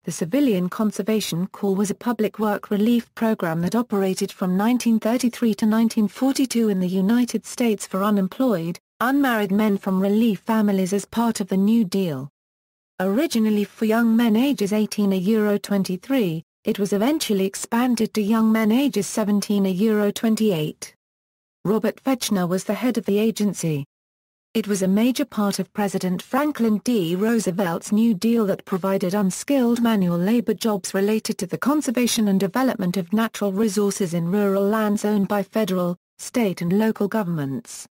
The Civilian Conservation Corps was a public work relief program that operated from 1933 to 1942 in the United States for unemployed, unmarried men from relief families as part of the New Deal. Originally for young men ages 18 to 23, it was eventually expanded to young men ages 17 to 28. Robert Fechner was the head of the agency. It was a major part of President Franklin D. Roosevelt's New Deal that provided unskilled manual labor jobs related to the conservation and development of natural resources in rural lands owned by federal, state and local governments.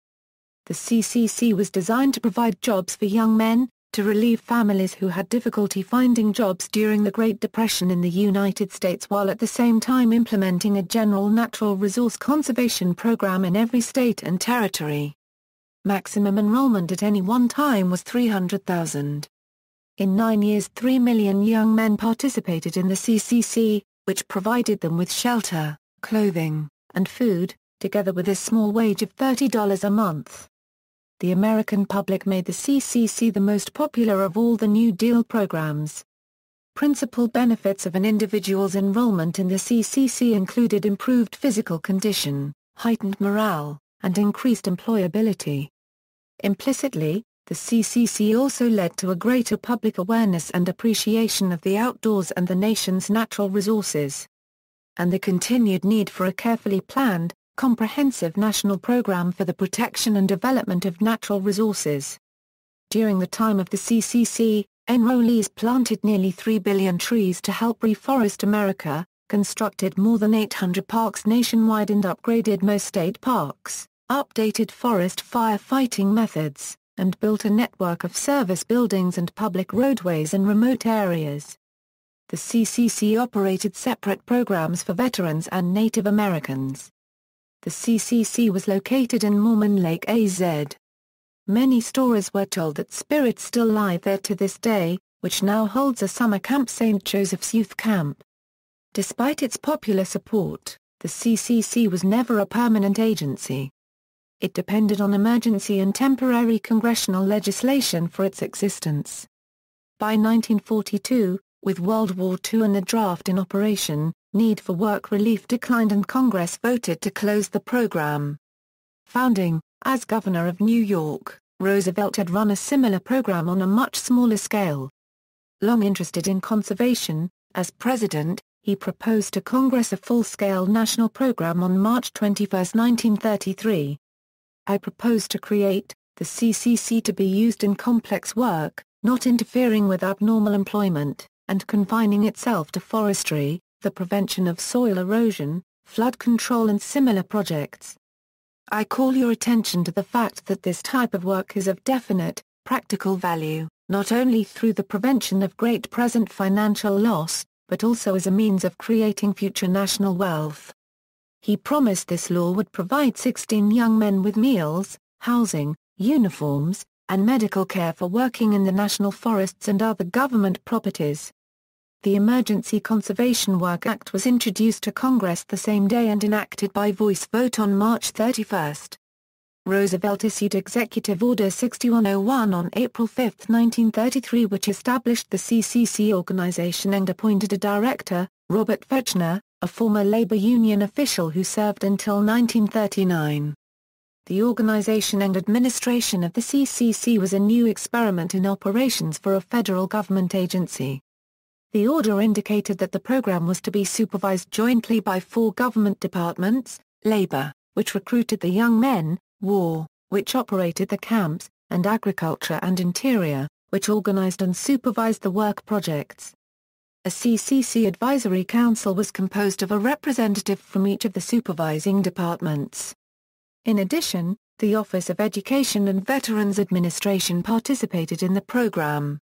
The CCC was designed to provide jobs for young men, to relieve families who had difficulty finding jobs during the Great Depression in the United States while at the same time implementing a general natural resource conservation program in every state and territory. Maximum enrollment at any one time was 300,000. In 9 years 3 million young men participated in the CCC, which provided them with shelter, clothing, and food, together with a small wage of $30 a month. The American public made the CCC the most popular of all the New Deal programs. Principal benefits of an individual's enrollment in the CCC included improved physical condition, heightened morale, and increased employability. Implicitly, the CCC also led to a greater public awareness and appreciation of the outdoors and the nation's natural resources. And the continued need for a carefully planned, comprehensive national program for the protection and development of natural resources. During the time of the CCC, enrollees planted nearly 3 billion trees to help reforest America, constructed more than 800 parks nationwide and upgraded most state parks, updated forest firefighting methods, and built a network of service buildings and public roadways in remote areas. The CCC operated separate programs for veterans and Native Americans. The CCC was located in Mormon Lake, AZ. Many stories were told that spirits still lie there to this day, which now holds a summer camp, St. Joseph's Youth Camp. Despite its popular support, the CCC was never a permanent agency. It depended on emergency and temporary congressional legislation for its existence. By 1942, with World War II and the draft in operation, need for work relief declined and Congress voted to close the program. Founding, as governor of New York, Roosevelt had run a similar program on a much smaller scale. Long interested in conservation, as president, he proposed to Congress a full-scale national program on March 21, 1933. I propose to create the CCC to be used in complex work, not interfering with abnormal employment, and confining itself to forestry, the prevention of soil erosion, flood control and similar projects. I call your attention to the fact that this type of work is of definite, practical value, not only through the prevention of great present financial loss, but also as a means of creating future national wealth. He promised this law would provide 16 young men with meals, housing, uniforms, and medical care for working in the national forests and other government properties. The Emergency Conservation Work Act was introduced to Congress the same day and enacted by voice vote on March 31. Roosevelt issued Executive Order 6101 on April 5, 1933, which established the CCC organization and appointed a director, Robert Fechner, a former labor union official who served until 1939. The organization and administration of the CCC was a new experiment in operations for a federal government agency. The order indicated that the program was to be supervised jointly by 4 government departments: Labor, which recruited the young men; War, which operated the camps; and Agriculture and Interior, which organized and supervised the work projects. A CCC advisory council was composed of a representative from each of the supervising departments. In addition, the Office of Education and Veterans Administration participated in the program.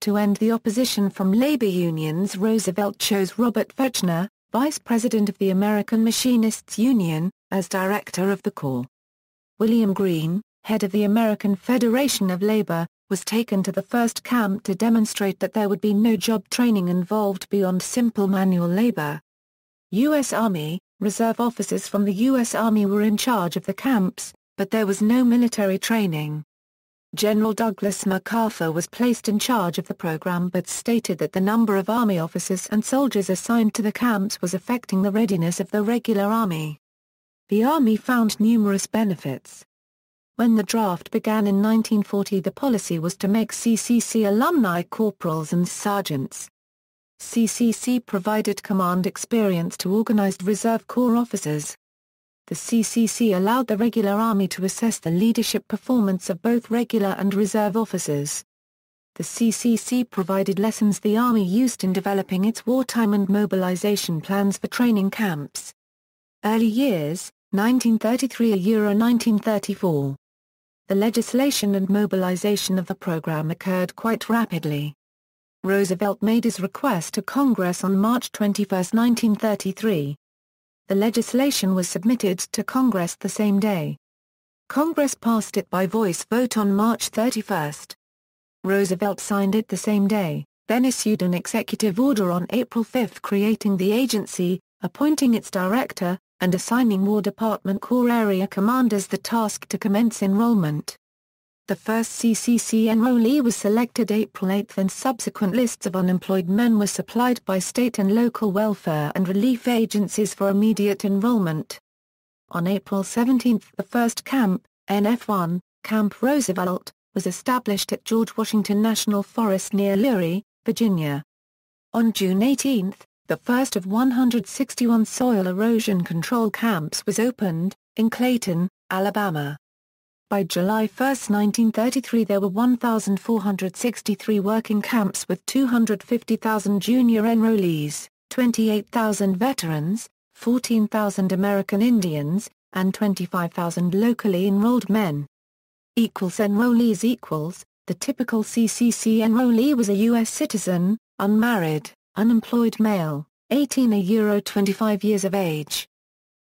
To end the opposition from labor unions, Roosevelt chose Robert Fechner, vice president of the American Machinists Union, as director of the Corps. William Green, head of the American Federation of Labor, was taken to the first camp to demonstrate that there would be no job training involved beyond simple manual labor. U.S. Army, Reserve officers from the U.S. Army were in charge of the camps, but there was no military training. General Douglas Macarthur was placed in charge of the program but stated that the number of Army officers and soldiers assigned to the camps was affecting the readiness of the regular Army. The Army found numerous benefits. When the draft began in 1940, the policy was to make CCC alumni corporals and sergeants. CCC provided command experience to organized Reserve Corps officers. The CCC allowed the regular Army to assess the leadership performance of both regular and reserve officers. The CCC provided lessons the Army used in developing its wartime and mobilization plans for training camps. Early years, 1933–1934. The legislation and mobilization of the program occurred quite rapidly. Roosevelt made his request to Congress on March 21, 1933. The legislation was submitted to Congress the same day. Congress passed it by voice vote on March 31. Roosevelt signed it the same day, then issued an executive order on April 5 creating the agency, appointing its director, and assigning War Department Corps area commanders the task to commence enrollment. The first CCC enrollee was selected April 8 and subsequent lists of unemployed men were supplied by state and local welfare and relief agencies for immediate enrollment. On April 17 the first camp, NF1, Camp Roosevelt, was established at George Washington National Forest near Leary, Virginia. On June 18, the first of 161 soil erosion control camps was opened, in Clayton, Alabama. By July 1, 1933 there were 1,463 working camps with 250,000 junior enrollees, 28,000 veterans, 14,000 American Indians, and 25,000 locally enrolled men. Enrollees. The typical CCC enrollee was a U.S. citizen, unmarried, unemployed male, 18–25 years of age.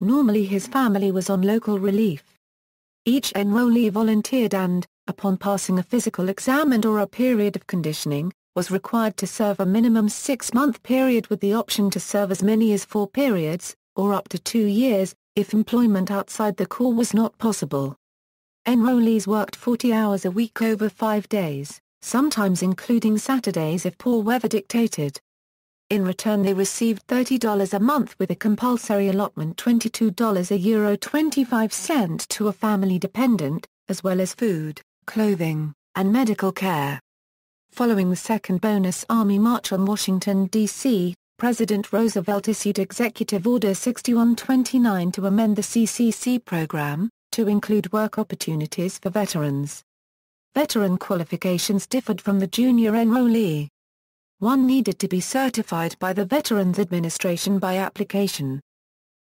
Normally his family was on local relief. Each enrollee volunteered and, upon passing a physical exam and/or a period of conditioning, was required to serve a minimum 6-month period with the option to serve as many as 4 periods, or up to 2 years, if employment outside the Corps was not possible. Enrollees worked 40 hours a week over 5 days, sometimes including Saturdays if poor weather dictated. In return they received $30 a month with a compulsory allotment €22.25 to a family dependent, as well as food, clothing, and medical care. Following the Second Bonus Army March on Washington, D.C., President Roosevelt issued Executive Order 6129 to amend the CCC program, to include work opportunities for veterans. Veteran qualifications differed from the junior enrollee. One needed to be certified by the Veterans Administration by application.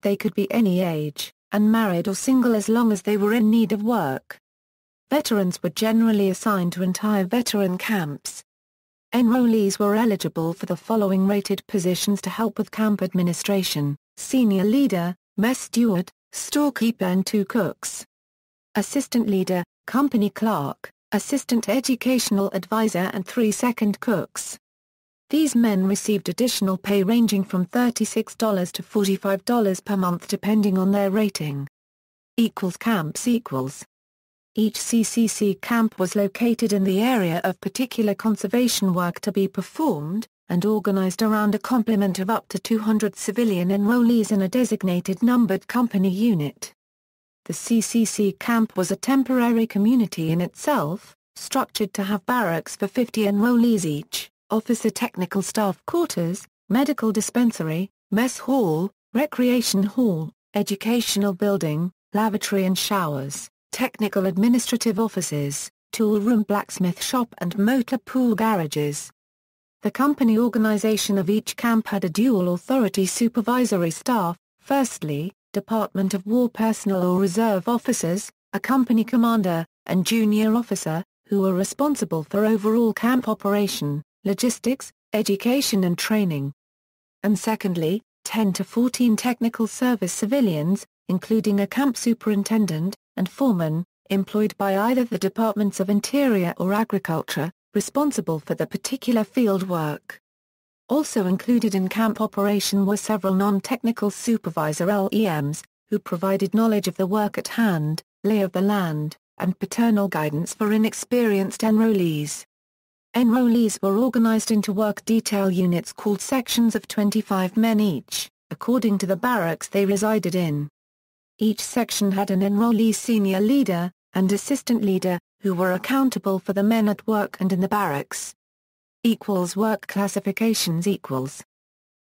They could be any age, unmarried or single as long as they were in need of work. Veterans were generally assigned to entire veteran camps. Enrollees were eligible for the following rated positions to help with camp administration: senior leader, mess steward, storekeeper and 2 cooks. Assistant leader, company clerk, assistant educational advisor and 3 second cooks. These men received additional pay ranging from $36 to $45 per month depending on their rating. Camps. Each CCC camp was located in the area of particular conservation work to be performed, and organized around a complement of up to 200 civilian enrollees in a designated numbered company unit. The CCC camp was a temporary community in itself, structured to have barracks for 50 enrollees each, officer technical staff quarters, medical dispensary, mess hall, recreation hall, educational building, lavatory and showers, technical administrative offices, tool room, blacksmith shop and motor pool garages. The company organization of each camp had a dual authority supervisory staff, firstly, Department of War personnel or reserve officers, a company commander, and junior officer, who were responsible for overall camp operation, logistics, education and training. And secondly, 10 to 14 technical service civilians, including a camp superintendent, and foreman, employed by either the Departments of Interior or Agriculture, responsible for the particular field work. Also included in camp operation were several non-technical supervisor LEMs, who provided knowledge of the work at hand, lay of the land, and paternal guidance for inexperienced enrollees. Enrollees were organized into work detail units called sections of 25 men each, according to the barracks they resided in. Each section had an enrollee senior leader, and assistant leader, who were accountable for the men at work and in the barracks. Work classifications equals.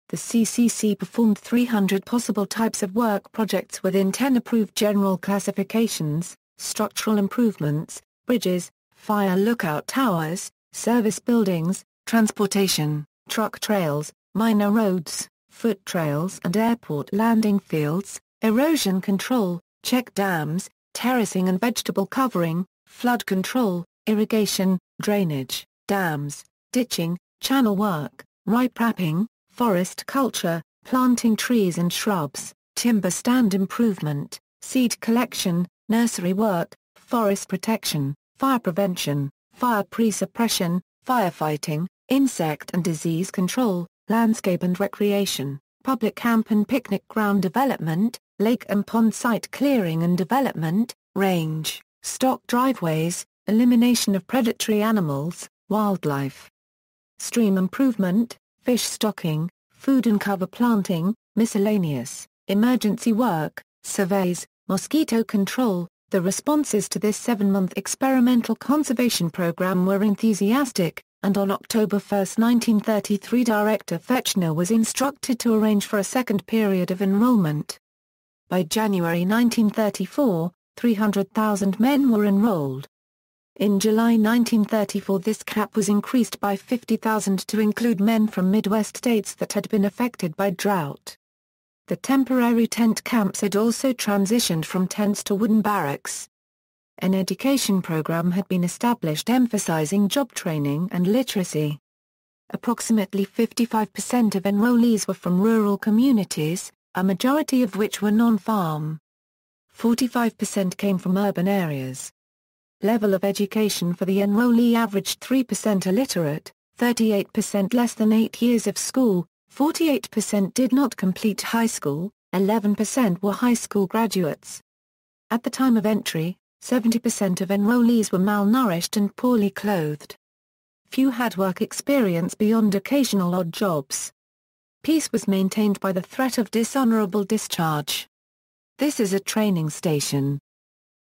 The CCC performed 300 possible types of work projects within 10 approved general classifications: structural improvements, bridges, fire lookout towers, service buildings, transportation, truck trails, minor roads, foot trails and airport landing fields, erosion control, check dams, terracing and vegetable covering, flood control, irrigation, drainage, dams, ditching, channel work, riprap, forest culture, planting trees and shrubs, timber stand improvement, seed collection, nursery work, forest protection, fire prevention, fire pre-suppression, firefighting, insect and disease control, landscape and recreation, public camp and picnic ground development, lake and pond site clearing and development, range, stock driveways, elimination of predatory animals, wildlife, stream improvement, fish stocking, food and cover planting, miscellaneous, emergency work, surveys, mosquito control. The responses to this 7-month experimental conservation program were enthusiastic, and on October 1, 1933, Director Fechner was instructed to arrange for a second period of enrollment. By January 1934, 300,000 men were enrolled. In July 1934, this cap was increased by 50,000 to include men from Midwest states that had been affected by drought. The temporary tent camps had also transitioned from tents to wooden barracks. An education program had been established emphasizing job training and literacy. Approximately 55% of enrollees were from rural communities, a majority of which were non-farm. 45% came from urban areas. Level of education for the enrollee averaged 3% illiterate, 38% less than 8 years of school, 48% did not complete high school, 11% were high school graduates. At the time of entry, 70% of enrollees were malnourished and poorly clothed. Few had work experience beyond occasional odd jobs. Peace was maintained by the threat of dishonorable discharge. "This is a training station.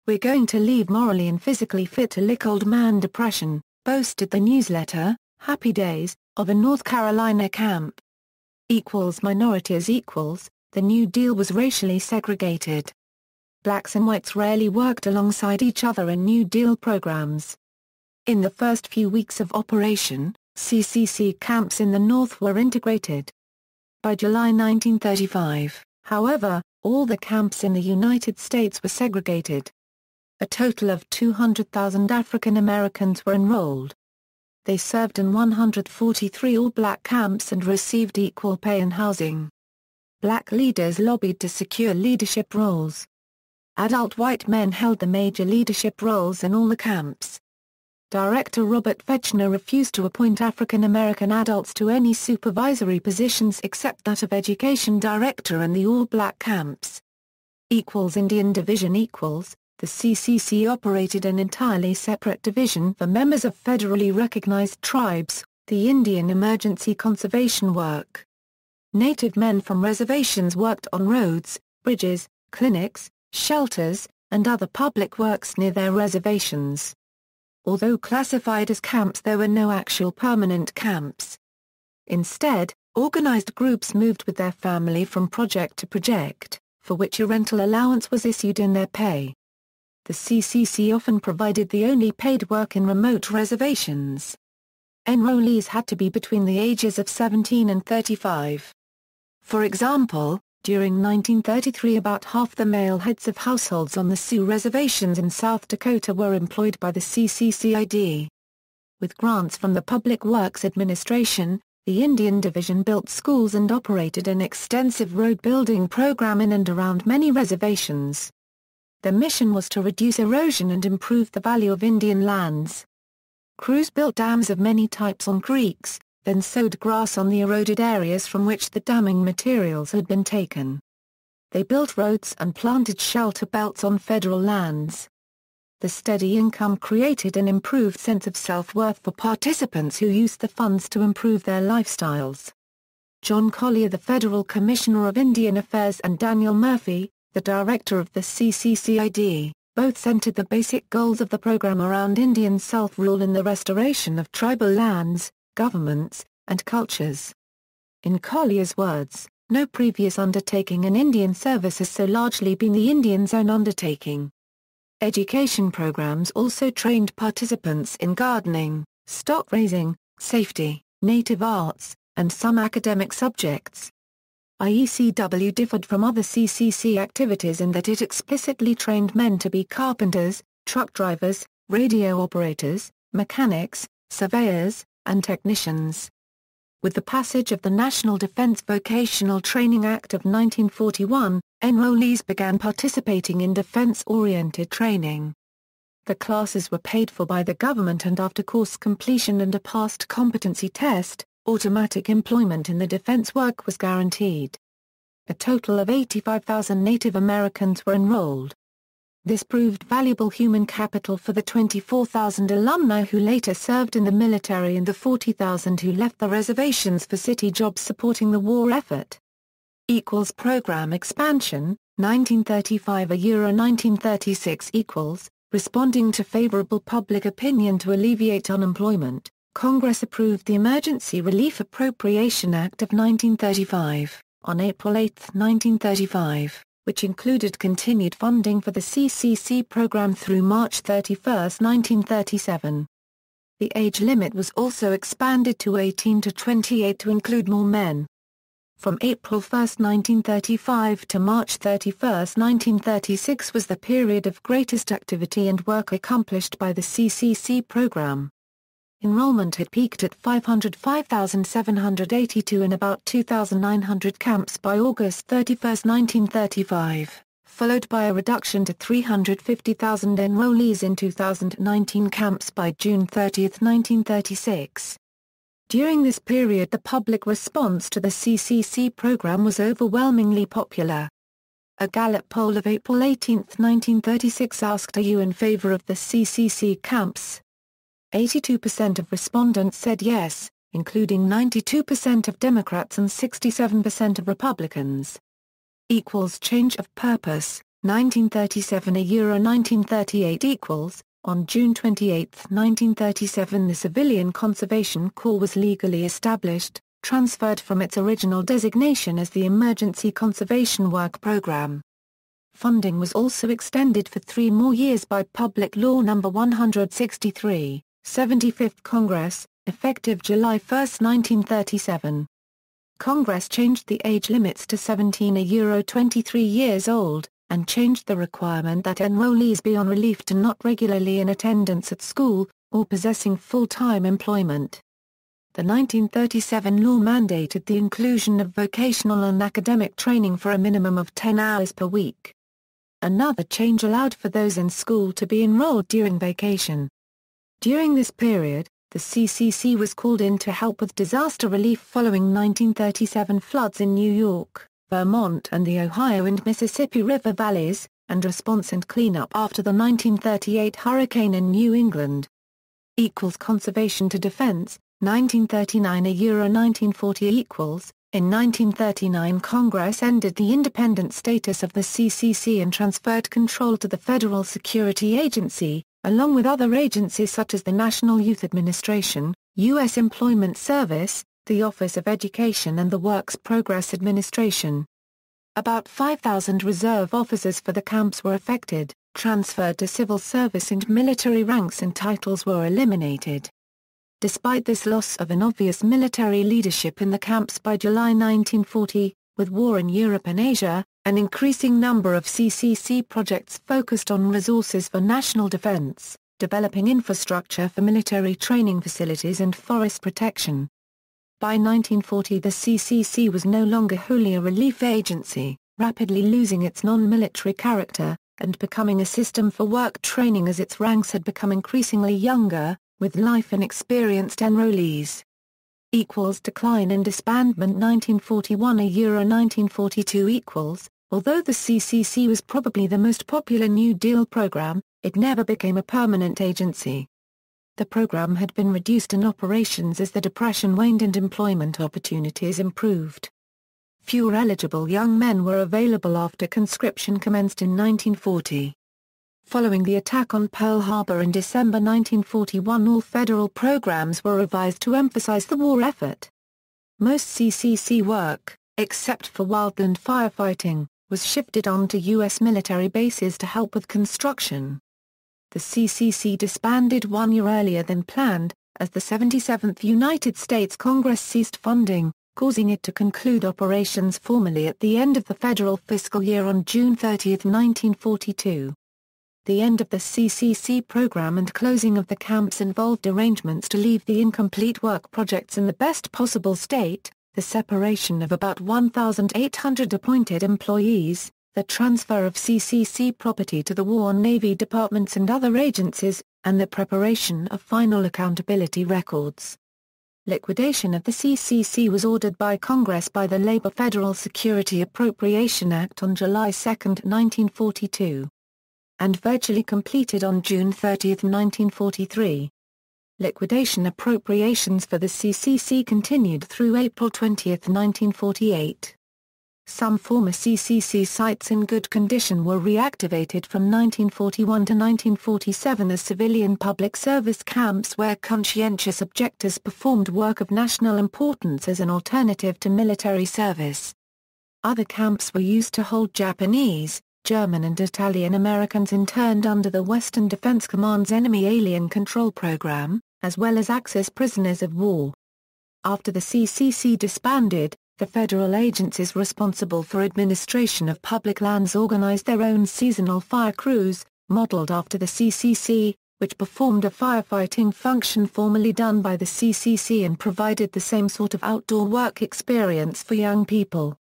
We're going to leave morally and physically fit to lick old man depression," boasted the newsletter, Happy Days, of a North Carolina camp. Minorities equals, the New Deal was racially segregated. Blacks and whites rarely worked alongside each other in New Deal programs. In the first few weeks of operation, CCC camps in the North were integrated. By July 1935, however, all the camps in the United States were segregated. A total of 200,000 African Americans were enrolled. They served in 143 all-black camps and received equal pay and housing. Black leaders lobbied to secure leadership roles. Adult white men held the major leadership roles in all the camps. Director Robert Fechner refused to appoint African American adults to any supervisory positions except that of education director in the all-black camps. Indian Division equals. The CCC operated an entirely separate division for members of federally recognized tribes, the Indian Emergency Conservation Work. Native men from reservations worked on roads, bridges, clinics, shelters, and other public works near their reservations. Although classified as camps, there were no actual permanent camps. Instead, organized groups moved with their family from project to project, for which a rental allowance was issued in their pay. The CCC often provided the only paid work in remote reservations. Enrollees had to be between the ages of 17 and 35. For example, during 1933 about half the male heads of households on the Sioux reservations in South Dakota were employed by the CCCID. With grants from the Public Works Administration, the Indian Division built schools and operated an extensive road building program in and around many reservations. Their mission was to reduce erosion and improve the value of Indian lands. Crews built dams of many types on creeks, then sowed grass on the eroded areas from which the damming materials had been taken. They built roads and planted shelter belts on federal lands. The steady income created an improved sense of self-worth for participants who used the funds to improve their lifestyles. John Collier, the Federal Commissioner of Indian Affairs, and Daniel Murphy, the director of the CCCID, both centered the basic goals of the program around Indian self-rule and the restoration of tribal lands, governments, and cultures. In Collier's words, "No previous undertaking in Indian service has so largely been the Indian's own undertaking." Education programs also trained participants in gardening, stock raising, safety, native arts, and some academic subjects. IECW differed from other CCC activities in that it explicitly trained men to be carpenters, truck drivers, radio operators, mechanics, surveyors, and technicians. With the passage of the National Defense Vocational Training Act of 1941, enrollees began participating in defense-oriented training. The classes were paid for by the government, and after course completion and a passed competency test, automatic employment in the defense work was guaranteed. A total of 85,000 Native Americans were enrolled. This proved valuable human capital for the 24,000 alumni who later served in the military and the 40,000 who left the reservations for city jobs supporting the war effort. Program expansion, 1935–1936 Responding to favorable public opinion to alleviate unemployment, Congress approved the Emergency Relief Appropriation Act of 1935, on April 8, 1935, which included continued funding for the CCC program through March 31, 1937. The age limit was also expanded to 18 to 28 to include more men. From April 1, 1935 to March 31, 1936 was the period of greatest activity and work accomplished by the CCC program. Enrollment had peaked at 505,782 in about 2,900 camps by August 31, 1935, followed by a reduction to 350,000 enrollees in 2019 camps by June 30, 1936. During this period, the public response to the CCC program was overwhelmingly popular. A Gallup poll of April 18, 1936 asked, "Are you in favor of the CCC camps?" 82% of respondents said yes, including 92% of Democrats and 67% of Republicans. Change of purpose, 1937–1938 On June 28, 1937, the Civilian Conservation Corps was legally established, transferred from its original designation as the Emergency Conservation Work Program. Funding was also extended for 3 more years by Public Law No. 163, 75th Congress, effective July 1, 1937. Congress changed the age limits to 17–23 years old, and changed the requirement that enrollees be on relief to not regularly in attendance at school, or possessing full-time employment. The 1937 law mandated the inclusion of vocational and academic training for a minimum of 10 hours per week. Another change allowed for those in school to be enrolled during vacation. During this period, the CCC was called in to help with disaster relief following 1937 floods in New York, Vermont and the Ohio and Mississippi River valleys, and response and cleanup after the 1938 hurricane in New England. Conservation to defense, 1939–1940 In 1939 Congress ended the independent status of the CCC and transferred control to the Federal Security Agency, along with other agencies such as the National Youth Administration, U.S. Employment Service, the Office of Education and the Works Progress Administration. About 5,000 reserve officers for the camps were affected, transferred to civil service and military ranks and titles were eliminated. Despite this loss of an obvious military leadership in the camps by July 1940, with war in Europe and Asia, an increasing number of CCC projects focused on resources for national defense, developing infrastructure for military training facilities and forest protection. By 1940 the CCC was no longer wholly a relief agency, rapidly losing its non-military character, and becoming a system for work training as its ranks had become increasingly younger, with life inexperienced enrollees. Decline and disbandment 1941–1942 Although the CCC was probably the most popular New Deal program, it never became a permanent agency. The program had been reduced in operations as the Depression waned and employment opportunities improved. Fewer eligible young men were available after conscription commenced in 1940. Following the attack on Pearl Harbor in December 1941, all federal programs were revised to emphasize the war effort. Most CCC work, except for wildland firefighting, was shifted onto U.S. military bases to help with construction. The CCC disbanded 1 year earlier than planned, as the 77th United States Congress ceased funding, causing it to conclude operations formally at the end of the federal fiscal year on June 30, 1942. The end of the CCC program and closing of the camps involved arrangements to leave the incomplete work projects in the best possible state, the separation of about 1,800 appointed employees, the transfer of CCC property to the War and Navy departments and other agencies, and the preparation of final accountability records. Liquidation of the CCC was ordered by Congress by the Labor Federal Security Appropriation Act on July 2, 1942. And virtually completed on June 30, 1943. Liquidation appropriations for the CCC continued through April 20, 1948. Some former CCC sites in good condition were reactivated from 1941 to 1947 as civilian public service camps where conscientious objectors performed work of national importance as an alternative to military service. Other camps were used to hold Japanese, German and Italian Americans interned under the Western Defense Command's Enemy Alien Control Program, as well as Axis prisoners of war. After the CCC disbanded, the federal agencies responsible for administration of public lands organized their own seasonal fire crews, modeled after the CCC, which performed a firefighting function formerly done by the CCC and provided the same sort of outdoor work experience for young people.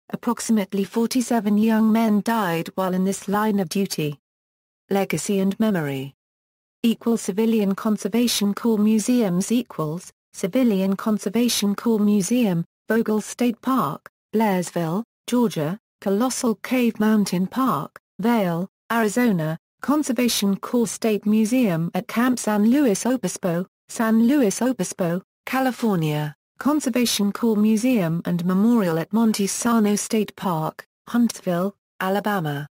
Approximately 47 young men died while in this line of duty. Legacy and memory. Civilian Conservation Corps Museums equals, Civilian Conservation Corps Museum, Vogel State Park, Blairsville, Georgia, Colossal Cave Mountain Park, Vail, Arizona, Conservation Corps State Museum at Camp San Luis Obispo, California, Conservation Corps Museum and Memorial at Montesano State Park, Huntsville, Alabama.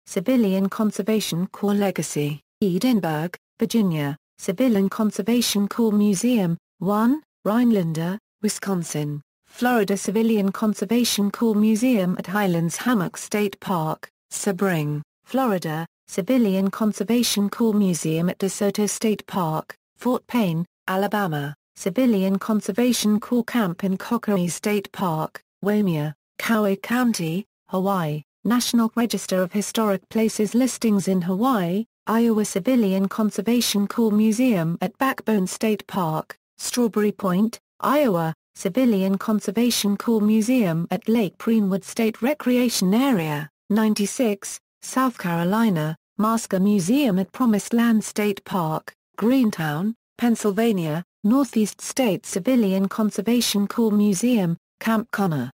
Civilian Conservation Corps Legacy, Edinburgh, Virginia, Civilian Conservation Corps Museum, 1, Rhinelander, Wisconsin. Florida Civilian Conservation Corps Museum at Highlands Hammock State Park, Sebring, Florida, Civilian Conservation Corps Museum at DeSoto State Park, Fort Payne, Alabama, Civilian Conservation Corps Camp in Cochise State Park, Waimea, Kauai County, Hawaii, National Register of Historic Places listings in Hawaii, Iowa Civilian Conservation Corps Museum at Backbone State Park, Strawberry Point, Iowa, Civilian Conservation Corps Museum at Lake Greenwood State Recreation Area, 96, South Carolina, Masca Museum at Promised Land State Park, Greentown, Pennsylvania, Northeast State Civilian Conservation Corps Museum, Camp Connor.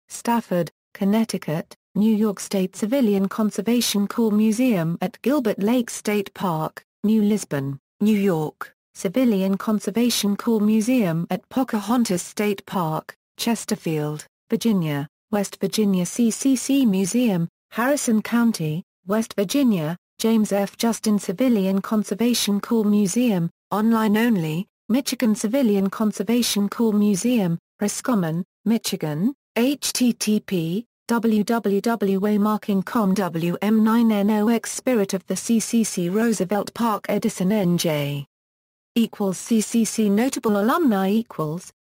Stafford, Connecticut, New York State Civilian Conservation Corps Museum at Gilbert Lake State Park, New Lisbon, New York. Civilian Conservation Corps Museum at Pocahontas State Park, Chesterfield, Virginia, West Virginia CCC Museum, Harrison County, West Virginia, James F. Justin Civilian Conservation Corps Museum, online only, Michigan Civilian Conservation Corps Museum, Roscommon, Michigan, http www.waymarking.com WM9NOX Spirit of the CCC Roosevelt Park Edison NJ. CCC Notable Alumni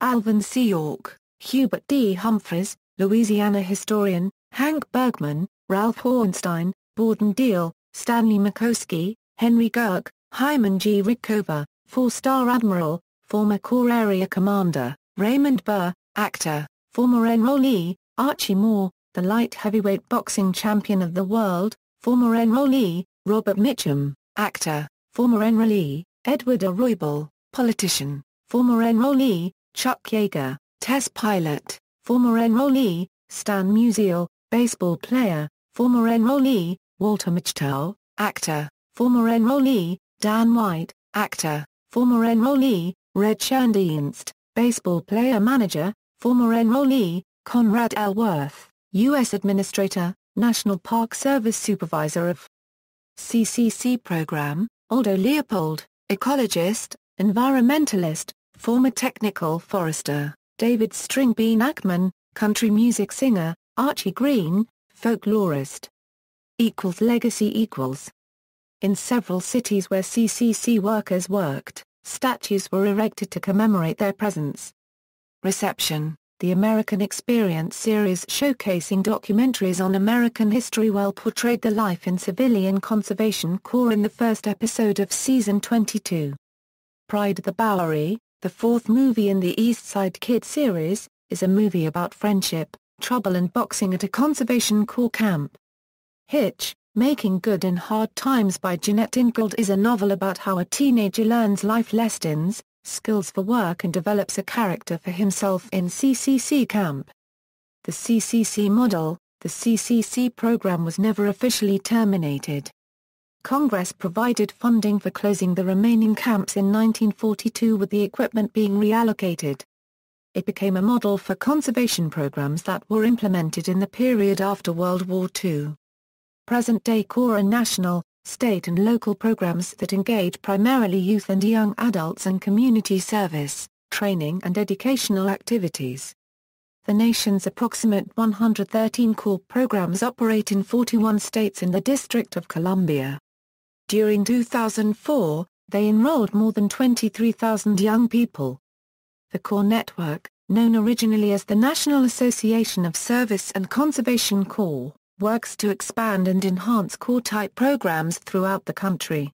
Alvin C. York, Hubert D. Humphreys, Louisiana historian, Hank Bergman, Ralph Hornstein, Borden Deal, Stanley McCoskey, Henry Gerg, Hyman G. Rickover, 4-star Admiral, former Corps Area Commander, Raymond Burr, actor, former enrollee, Archie Moore, the light heavyweight boxing champion of the world, former enrollee, Robert Mitchum, actor, former enrollee, Edward Roybal, politician, former enrollee, Chuck Yeager, test pilot, former enrollee, Stan Musial, baseball player, former enrollee, Walter Mitchell, actor, former enrollee, Dan White, actor, former enrollee, Red Schoendienst, baseball player-manager, former enrollee, Conrad L. Worth, U.S. Administrator, National Park Service Supervisor of Ccc Program, Aldo Leopold, ecologist, environmentalist, former technical forester, David Stringbean Ackman, country music singer, Archie Green, folklorist. Legacy. In several cities where Ccc workers worked, statues were erected to commemorate their presence. Reception. The American Experience series showcasing documentaries on American history well portrayed the life in Civilian Conservation Corps in the first episode of Season 22. Pride at the Bowery, the fourth movie in the East Side Kid series, is a movie about friendship, trouble and boxing at a Conservation Corps camp. Hitch, Making Good in Hard Times by Jeanette Ingold is a novel about how a teenager learns life lessons, skills for work and develops a character for himself in Ccc camp. The Ccc Model. The Ccc program was never officially terminated. Congress provided funding for closing the remaining camps in 1942 with the equipment being reallocated. It became a model for conservation programs that were implemented in the period after World War II. Present-day Corps are national, state and local programs that engage primarily youth and young adults in community service, training and educational activities. The nation's approximate 113 Corps programs operate in 41 states and the District of Columbia. During 2004, they enrolled more than 23,000 young people. The Corps network, known originally as the National Association of Service and Conservation Corps, works to expand and enhance Corps-type programs throughout the country.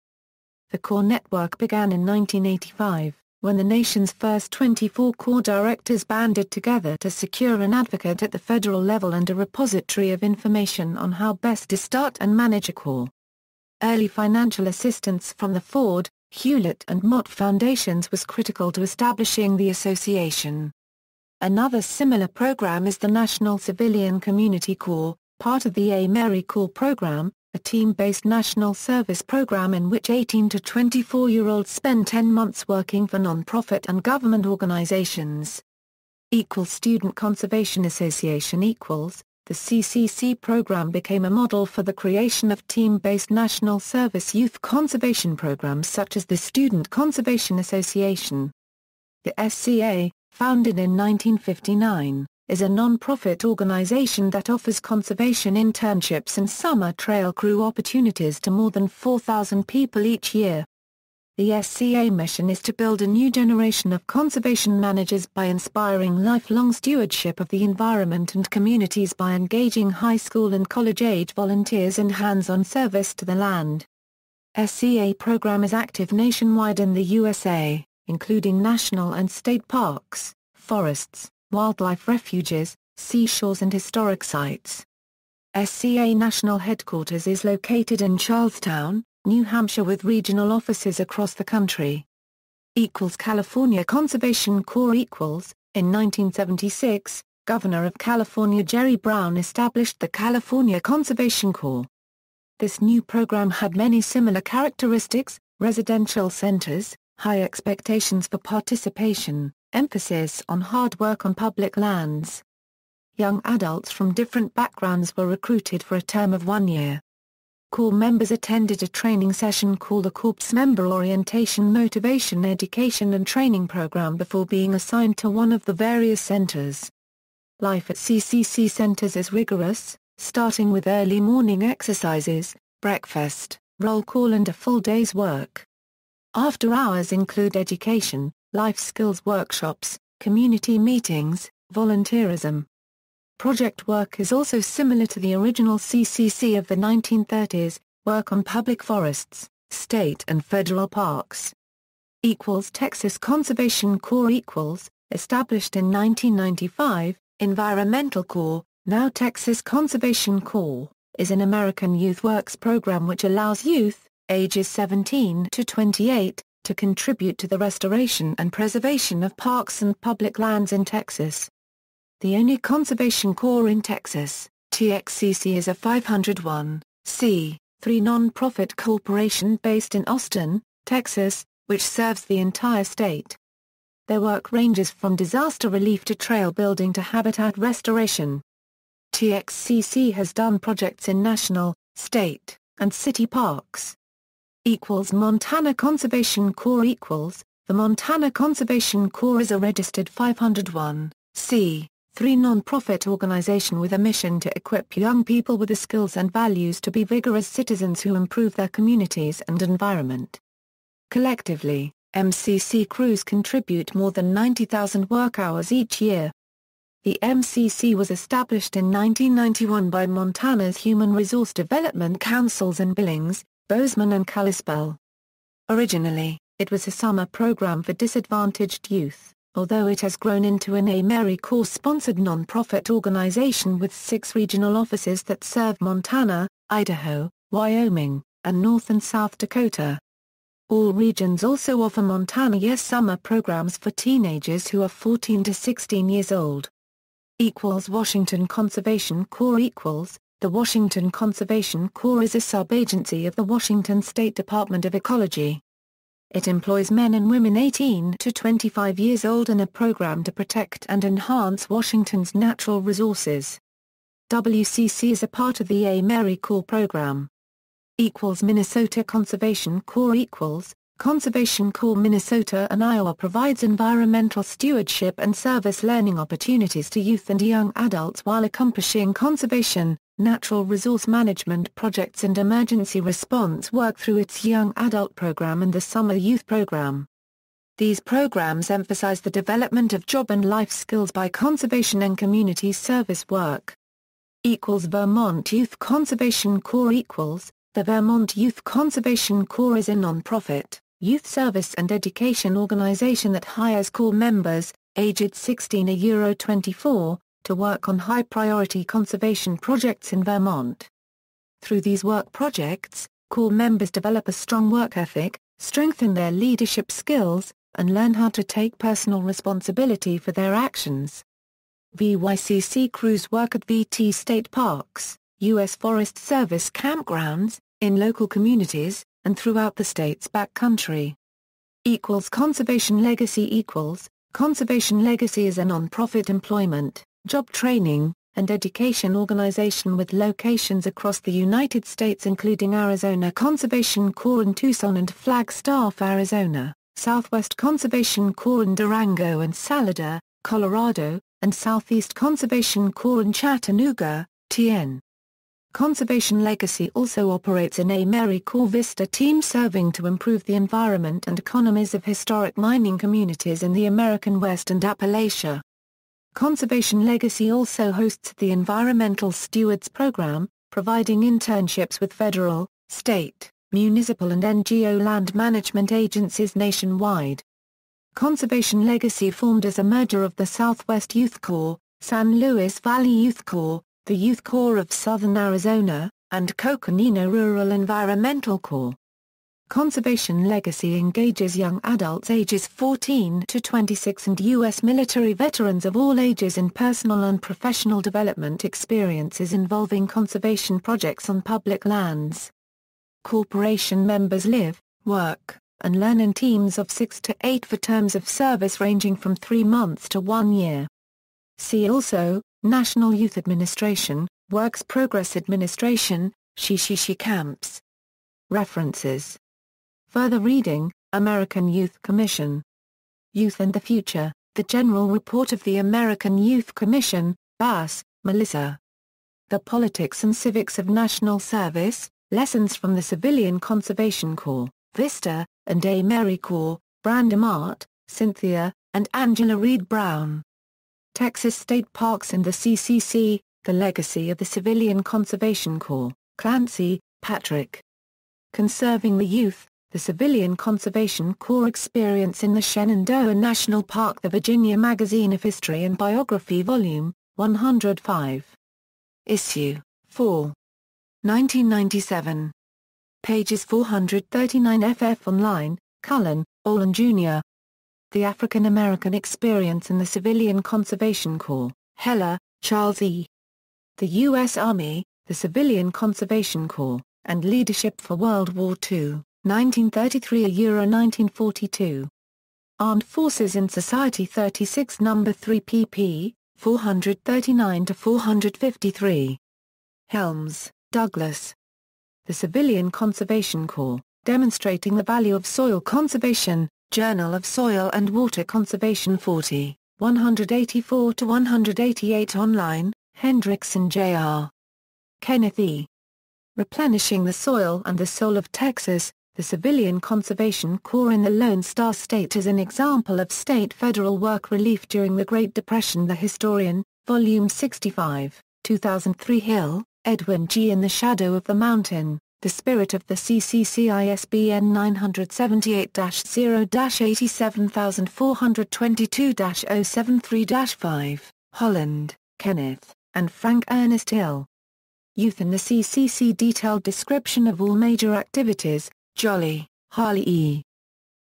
The Corps network began in 1985, when the nation's first 24 Corps directors banded together to secure an advocate at the federal level and a repository of information on how best to start and manage a Corps. Early financial assistance from the Ford, Hewlett and Mott foundations was critical to establishing the association. Another similar program is the National Civilian Community Corps, part of the AmeriCorps program, a team-based national service program in which 18 to 24-year-olds spend 10 months working for non-profit and government organizations. Student Conservation Association. The Ccc program became a model for the creation of team-based national service youth conservation programs such as the Student Conservation Association. The SCA, founded in 1959, is a non-profit organization that offers conservation internships and summer trail crew opportunities to more than 4,000 people each year. The Sca mission is to build a new generation of conservation managers by inspiring lifelong stewardship of the environment and communities by engaging high school and college-age volunteers in hands-on service to the land. Sca program is active nationwide in the USA, including national and state parks, forests, wildlife refuges, seashores and historic sites. Sca national headquarters is located in Charlestown, New Hampshire with regional offices across the country. California Conservation Corps. In 1976, Governor of California Jerry Brown established the California Conservation Corps. This new program had many similar characteristics: residential centers, high expectations for participation, emphasis on hard work on public lands. Young adults from different backgrounds were recruited for a term of 1 year. Corps members attended a training session called a Corps Member Orientation Motivation Education and Training Program before being assigned to one of the various centers. Life at Ccc Centers is rigorous, starting with early morning exercises, breakfast, roll call and a full day's work. After hours include education, life skills workshops, community meetings, volunteerism. Project work is also similar to the original Ccc of the 1930s, work on public forests, state and federal parks. Texas Conservation Corps. Established in 1995, Environmental Corps, now Texas Conservation Corps, is an American youth works program which allows youth, ages 17 to 28, to contribute to the restoration and preservation of parks and public lands in Texas. The only conservation corps in Texas, TXCC, is a 501(c) 3 non-profit corporation based in Austin, Texas, which serves the entire state. Their work ranges from disaster relief to trail building to habitat restoration. TXCC has done projects in national, state, and city parks. Montana Conservation Corps The Montana Conservation Corps is a registered 501(c)(3) non-profit organization with a mission to equip young people with the skills and values to be vigorous citizens who improve their communities and environment. Collectively, MCC crews contribute more than 90,000 work hours each year. The MCC was established in 1991 by Montana's Human Resource Development Councils in Billings, Bozeman and Kalispell. Originally, it was a summer program for disadvantaged youth, although it has grown into an AmeriCorps-sponsored non-profit organization with 6 regional offices that serve Montana, Idaho, Wyoming, and North and South Dakota. All regions also offer Montana Yes summer programs for teenagers who are 14 to 16 years old. Washington Conservation Corps The Washington Conservation Corps is a sub-agency of the Washington State Department of Ecology. It employs men and women 18 to 25 years old in a program to protect and enhance Washington's natural resources. WCC is a part of the AmeriCorps program. Minnesota Conservation Corps Conservation Corps Minnesota and Iowa provides environmental stewardship and service learning opportunities to youth and young adults while accomplishing conservation, natural resource management projects and emergency response work through its Young Adult Program and the Summer Youth Program. These programs emphasize the development of job and life skills by conservation and community service work. Vermont Youth Conservation Corps The Vermont Youth Conservation Corps is a non-profit, youth service and education organization that hires corps members, aged 16 to 24, to work on high-priority conservation projects in Vermont. Through these work projects, corps members develop a strong work ethic, strengthen their leadership skills, and learn how to take personal responsibility for their actions. VYCC crews work at VT state parks, U.S. Forest Service campgrounds, in local communities, and throughout the state's backcountry. Conservation Legacy Conservation Legacy is a non-profit employment, job training, and education organization with locations across the United States including Arizona Conservation Corps in Tucson and Flagstaff, Arizona, Southwest Conservation Corps in Durango and Salada, Colorado, and Southeast Conservation Corps in Chattanooga, TN. Conservation Legacy also operates an AmeriCorps Vista team serving to improve the environment and economies of historic mining communities in the American West and Appalachia. Conservation Legacy also hosts the Environmental Stewards Program, providing internships with federal, state, municipal and NGO land management agencies nationwide. Conservation Legacy formed as a merger of the Southwest Youth Corps, San Luis Valley Youth Corps, the Youth Corps of Southern Arizona, and Coconino Rural Environmental Corps. Conservation Legacy engages young adults ages 14 to 26 and U.S. military veterans of all ages in personal and professional development experiences involving conservation projects on public lands. Corporation members live, work, and learn in teams of 6 to 8 for terms of service ranging from 3 months to 1 year. See also, National Youth Administration, Works Progress Administration, Ccc Camps. References. Further reading, American Youth Commission. Youth and the Future, The General Report of the American Youth Commission, Bass, Melissa. The Politics and Civics of National Service, Lessons from the Civilian Conservation Corps, Vista, and AmeriCorps, Brandemart, Cynthia, and Angela Reed Brown. Texas State Parks and the CCC, The Legacy of the Civilian Conservation Corps, Clancy, Patrick. Conserving the Youth, The Civilian Conservation Corps Experience in the Shenandoah National Park. The Virginia Magazine of History and Biography Volume, 105. Issue, 4. 1997. Pages 439 ff. Online, Cullen, Olin Jr. The African American Experience in the Civilian Conservation Corps, Heller, Charles E. The U.S. Army, the Civilian Conservation Corps, and Leadership for World War II, 1933–1942. Armed Forces in Society 36 No. 3 pp. 439–453. Helms, Douglas. The Civilian Conservation Corps, Demonstrating the Value of Soil Conservation, Journal of Soil and Water Conservation 40, 184–188 online, Hendrickson Jr. Kenneth E. Replenishing the Soil and the Soul of Texas, the Civilian Conservation Corps in the Lone Star State is an example of state-federal work relief during the Great Depression. The Historian, Volume 65, 2003. Hill, Edwin G. In the Shadow of the Mountain, The Spirit of the CCC. ISBN 978-0-87422-073-5, Holland, Kenneth, and Frank Ernest Hill. Youth in the CCC. Detailed description of all major activities, Jolly, Harley E.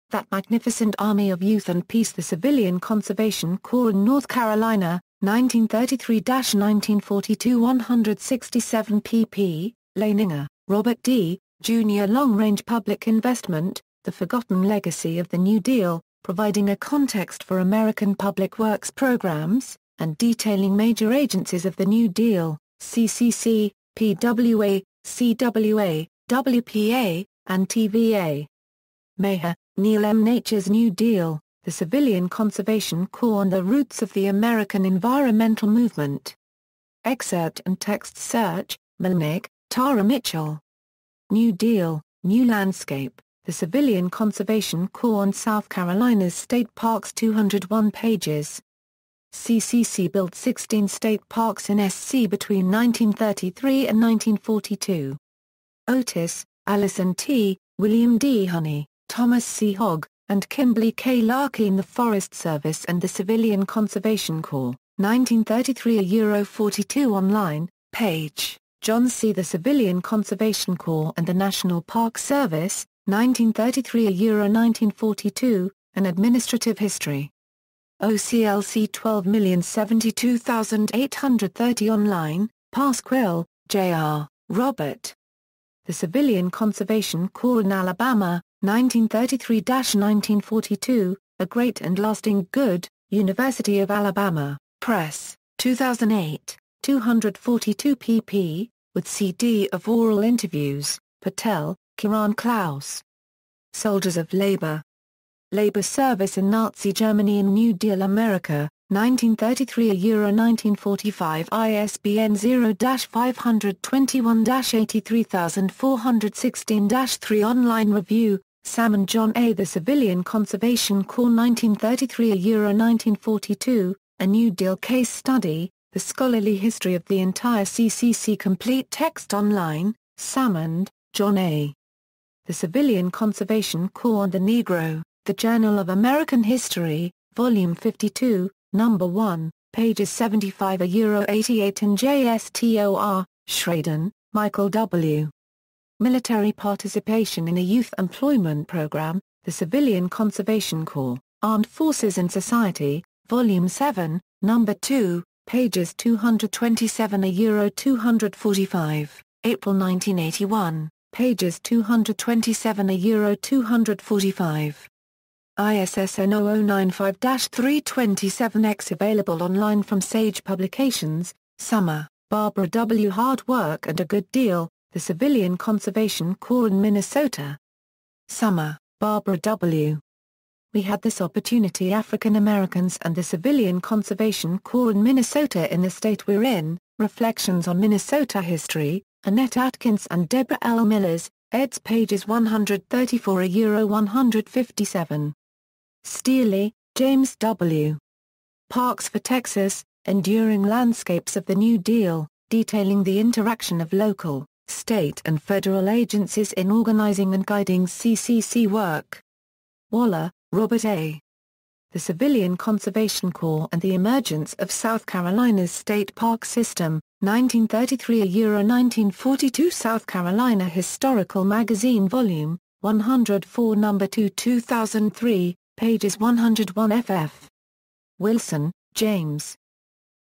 That Magnificent Army of Youth and Peace. The Civilian Conservation Corps in North Carolina, 1933–1942. 167 pp. Leininger, Robert D., Jr. Long-Range Public Investment, The Forgotten Legacy of the New Deal, providing a context for American public works programs, and detailing major agencies of the New Deal, CCC, PWA, CWA, WPA, and TVA. Maher, Neil M. Nature's New Deal, The Civilian Conservation Corps and the Roots of the American Environmental Movement. Excerpt and text search, Melnick, Tara Mitchell. New Deal, New Landscape, The Civilian Conservation Corps and South Carolina's State Parks. 201 pages. CCC built 16 state parks in SC between 1933 and 1942. Otis, Allison T., William D. Honey, Thomas C. Hogg, and Kimberly K. Larkin. The Forest Service and the Civilian Conservation Corps, 1933–42 online, page, John C. The Civilian Conservation Corps and the National Park Service, 1933–1942, An Administrative History. OCLC 12072830 online, Pasquill, J.R., Robert. The Civilian Conservation Corps in Alabama, 1933–1942, A Great and Lasting Good, University of Alabama, Press, 2008, 242 pp., with CD of oral interviews, Patel, Kiran Klaus. Soldiers of Labor. Labor Service in Nazi Germany and New Deal America, 1933–1945. ISBN 0-521-83416-3 online review, Salmon John A. The Civilian Conservation Corps 1933–1942, A New Deal Case Study, The Scholarly History of the Entire CCC. Complete text online, Salmond, John A. The Civilian Conservation Corps and the Negro, The Journal of American History, Volume 52, No. 1, pages 75–88 and JSTOR, Schraden, Michael W. Military Participation in a Youth Employment Program, The Civilian Conservation Corps, Armed Forces in Society, Volume 7, No. 2, pages 227–245, April 1981, pages 227–245. ISSN 0095-327X available online from Sage Publications. Summer, Barbara W. Hard Work and a Good Deal, The Civilian Conservation Corps in Minnesota. Summer, Barbara W. We had this opportunity. African Americans and the Civilian Conservation Corps in Minnesota in the state we're in, Reflections on Minnesota History, Annette Atkins and Deborah L. Millers, eds. pages 134–157. Steele, James W. Parks for Texas, Enduring Landscapes of the New Deal, detailing the interaction of local, state and federal agencies in organizing and guiding CCC work. Waller, Robert A. The Civilian Conservation Corps and the Emergence of South Carolina's State Park System, 1933–1942. South Carolina Historical Magazine Volume 104 No. 2 2003, pages 101 ff. Wilson, James.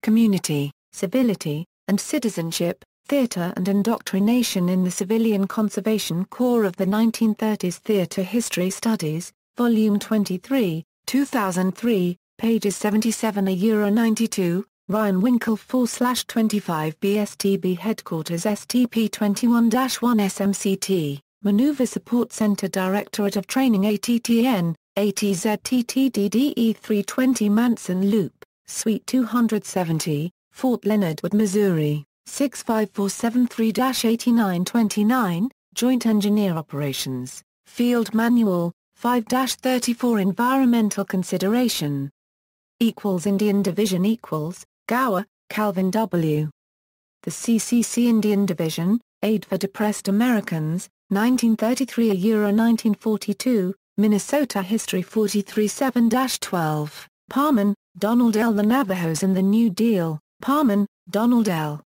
Community, Civility, and Citizenship, Theatre and Indoctrination in the Civilian Conservation Corps of the 1930s Theatre History Studies, Volume 23, 2003, pages 77-92, Ryan Winkle 4/25 BSTB Headquarters STP-21-1 SMCT, Maneuver Support Center Directorate of Training ATTN, ATZTTDDE 320 Manson Loop, Suite 270, Fort Leonard Wood, Missouri, 65473-8929, Joint Engineer Operations, Field Manual, 5-34 Environmental Consideration. Indian Division Gower, Calvin W. The Ccc Indian Division, Aid for Depressed Americans, 1933–1942, Minnesota History 43-7-12, Parman, Donald L. The Navajos and the New Deal, Parman, Donald L.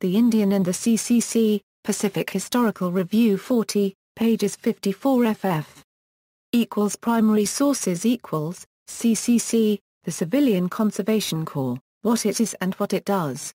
The Indian and the Ccc, Pacific Historical Review 40, pages 54 ff. Primary sources Ccc, the Civilian Conservation Corps, what it is and what it does.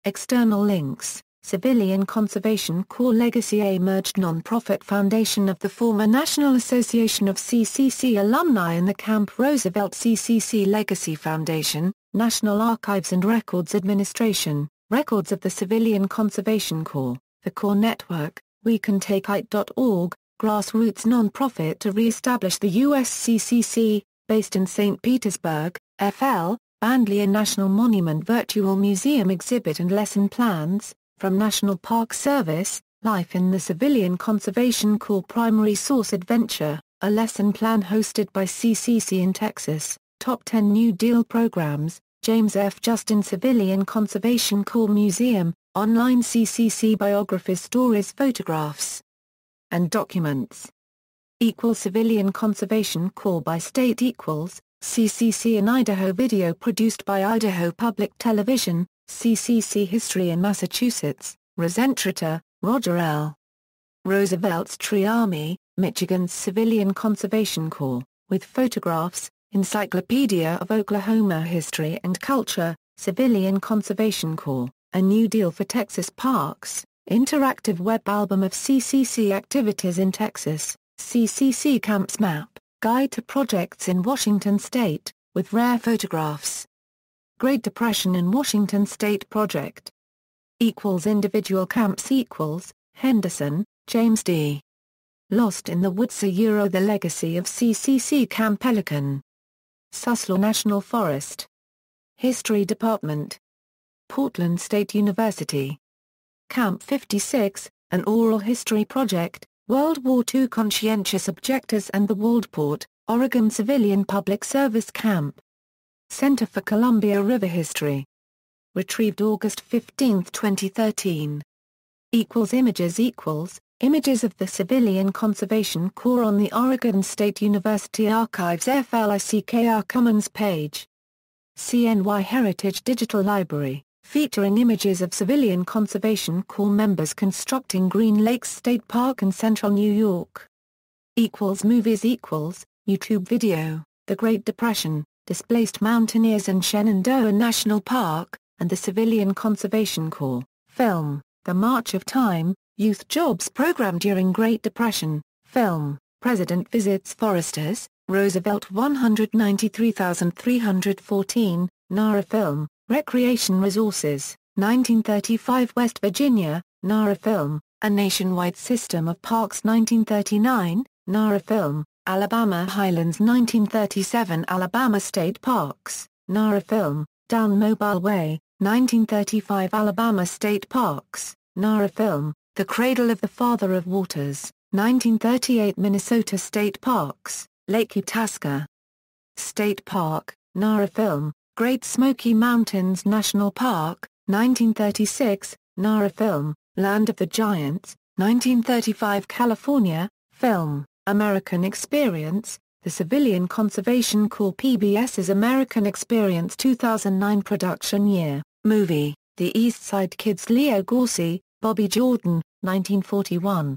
External links, Civilian Conservation Corps Legacy, a merged non-profit foundation of the former National Association of Ccc Alumni and the Camp Roosevelt Ccc Legacy Foundation, National Archives and Records Administration, Records of the Civilian Conservation Corps, the Corps Network, WeCanTakeIt.org, grassroots non-profit to re-establish the U.S. Ccc, based in St. Petersburg, FL, Bandlier National Monument Virtual Museum Exhibit and Lesson Plans, from National Park Service, Life in the Civilian Conservation Corps Primary Source Adventure, a lesson plan hosted by Ccc in Texas, Top 10 New Deal Programs, James F. Justin Civilian Conservation Corps Museum, online Ccc biographies, stories, photographs, and documents. Civilian Conservation Corps by state Ccc in Idaho. Video produced by Idaho Public Television, Ccc History in Massachusetts, Rosentritter, Roger L. Roosevelt's Tree Army, Michigan's Civilian Conservation Corps, with photographs, Encyclopedia of Oklahoma History and Culture, Civilian Conservation Corps, A New Deal for Texas Parks, interactive web album of Ccc activities in Texas, Ccc Camps Map, Guide to Projects in Washington State, with rare photographs. Great Depression in Washington State Project. Individual camps Henderson, James D. Lost in the Woods The Legacy of Ccc Camp Pelican. Suslaw National Forest. History Department. Portland State University. Camp 56, an oral history project, World War II Conscientious Objectors and the Waldport, Oregon Civilian Public Service Camp. Center for Columbia River History. Retrieved August 15, 2013. Images Images of the Civilian Conservation Corps on the Oregon State University Archives FLICKR Commons page. CNY Heritage Digital Library, featuring images of Civilian Conservation Corps members constructing Green Lakes State Park in central New York. Movies YouTube video, The Great Depression, Displaced Mountaineers in Shenandoah National Park, and the Civilian Conservation Corps. Film, The March of Time, Youth Jobs Program during Great Depression. Film, President Visits Foresters, Roosevelt 193,314, NARA Film, Recreation Resources, 1935 West Virginia, NARA Film, A Nationwide System of Parks 1939, NARA Film, Alabama Highlands 1937 Alabama State Parks, NARA Film, Down Mobile Way, 1935 Alabama State Parks, NARA Film, The Cradle of the Father of Waters, 1938 Minnesota State Parks, Lake Itasca State Park, NARA Film, Great Smoky Mountains National Park, 1936, NARA Film, Land of the Giants, 1935 California, Film, American Experience, The Civilian Conservation Corps PBS's American Experience 2009 production year, movie, The East Side Kids Leo Gorcey, Bobby Jordan, 1941.